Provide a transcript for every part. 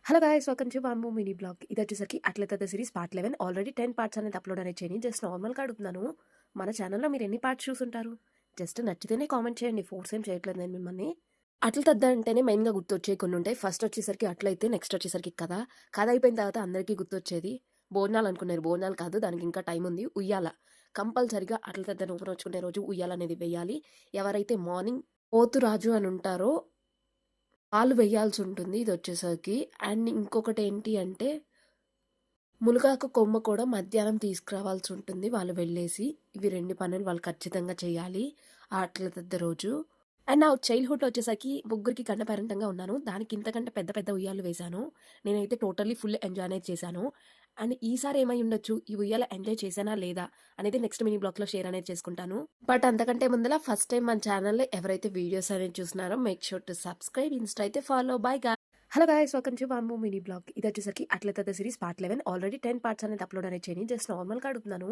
Hello guys, welcome to bamboo mini blog. ఇది వచ్చేసరికి అట్లయితే సిరీస్ పార్ట్ 11 ఆల్రెడీ 10 పార్ట్స్ అనేది అప్లోడ్ అనేది చేయని జస్ట్ నార్మల్గా అడుగుతున్నాను. మన ఛానల్లో మీరు ఎన్ని పార్ట్స్ చూసుంటారు? జస్ట్ నచ్చితేనే కామెంట్ చేయండి, ఫోర్స్ ఏం చేయట్లేదు నేను మిమ్మల్ని. అట్ల తద్ద అంటేనే మెయిన్గా గుర్తొచ్చే కొన్ని ఉంటాయి. ఫస్ట్ వచ్చేసరికి అట్లయితే, నెక్స్ట్ వచ్చేసరికి కథ. కథ అయిపోయిన తర్వాత అందరికీ గుర్తొచ్చేది భోజనాలు అనుకున్నారు. భోజనాలు కాదు, దానికి ఇంకా టైం ఉంది. ఉయ్యాల కంపల్సరిగా అట్ల తద్ద నూపన వచ్చుకునే రోజు ఉయ్యాల అనేది వేయాలి. ఎవరైతే మార్నింగ్ పోతురాజు అని ఉంటారో పాలు వేయాల్సి ఉంటుంది ఇది వచ్చేసరికి. అండ్ ఇంకొకటి ఏంటి అంటే మునగాకు కొమ్మ కూడా మధ్యాహ్నం తీసుకురావాల్సి ఉంటుంది వాళ్ళు వెళ్ళేసి. ఇవి 2 పనులు వాళ్ళు ఖచ్చితంగా చేయాలి ఆ అట్ల తద్ద రోజు. అండ్ నా చైల్డ్‌హుడ్ వచ్చేసరికి ముగ్గురికి కన్నపేరెంటంగా ఉన్నాను. దానికి ఇంతకంటే పెద్ద పెద్ద ఉయ్యాలు వేశాను. నేనైతే టోటల్లీ ఫుల్ ఎంజాయ్ అనేది చేశాను. అండ్ ఈసారి ఏమై ఉండొచ్చు, ఈ ఉయ్యాల ఎంజాయ్ చేశానా లేదా అనేది నెక్స్ట్ మినీ బ్లాగ్‌లో షేర్ అనేది చేసుకుంటాను. బట్ అంతకంటే ముందల ఫస్ట్ టైం మన ఛానల్‌లో ఎవరైతే వీడియోస్ అనేది చూస్తున్నారో make sure to subscribe, insta అయితే follow. Bye hello guys, welcome to bamboo mini blog. ఇది వచ్చేసరికి అట్లయితే సిరీస్ పార్ట్ 11 ఆల్రెడీ 10 పార్ట్స్ అనేది అప్లోడ్ అనేది చేయని జస్ట్ నార్మల్గా అడుగుతున్నాను.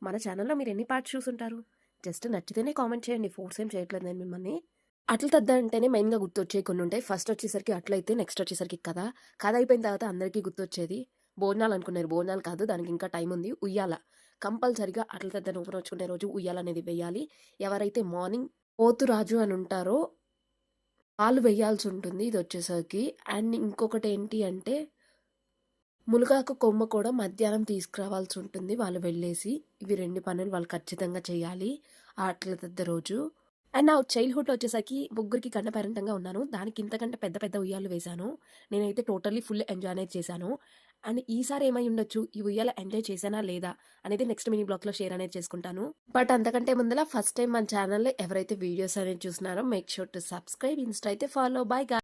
మన ఛానల్లో మీరు ఎన్ని పార్ట్స్ చూసుంటారు? జస్ట్ నచ్చితేనే కామెంట్ చేయండి, ఫోర్స్ ఏం చేయట్లేదు నేను మిమ్మల్ని. అట్ల తద్ద అంటేనే మెయిన్గా గుర్తొచ్చే కొన్ని ఉంటాయి. ఫస్ట్ వచ్చేసరికి అట్లయితే, నెక్స్ట్ వచ్చేసరికి కథ. కథ అయిపోయిన తర్వాత అందరికీ గుర్తొచ్చేది భోజనాలు అనుకున్నారు. భోజనాలు కాదు, దానికి ఇంకా టైం ఉంది. ఉయ్యాల కంపల్సరిగా అట్ల తద్ద నూపన వచ్చుకునే రోజు ఉయ్యాల అనేది వేయాలి. ఎవరైతే మార్నింగ్ పోతురాజు అని ఉంటారో పాలు వేయాల్సి ఉంటుంది ఇది వచ్చేసరికి. అండ్ ఇంకొకటి ఏంటి అంటే మునగాకు కొమ్మ కూడా మధ్యాహ్నం తీసుకురావాల్సి ఉంటుంది వాళ్ళు వెళ్ళేసి. ఇవి 2 పనులు వాళ్ళు ఖచ్చితంగా చేయాలి ఆ అట్ల తద్ద రోజు. అండ్ నా చైల్డ్‌హుడ్ వచ్చేసరికి ముగ్గురికి కన్నపేరెంటంగా ఉన్నాను. దానికి ఇంతకంటే పెద్ద పెద్ద ఉయ్యాలు వేశాను. నేనైతే టోటల్లీ ఫుల్ ఎంజాయ్ అనేది చేశాను. అండ్ ఈసారి ఏమై ఉండొచ్చు, ఈ ఉయ్యాల ఎంజాయ్ చేశానా లేదా అనేది నెక్స్ట్ మినీ బ్లాగ్‌లో షేర్ అనేది చేసుకుంటాను. బట్ అంతకంటే ముందల ఫస్ట్ టైం మన ఛానల్‌లో ఎవరైతే వీడియోస్ అనేది చూస్తున్నారో make sure to subscribe, insta అయితే ఫాలో. బై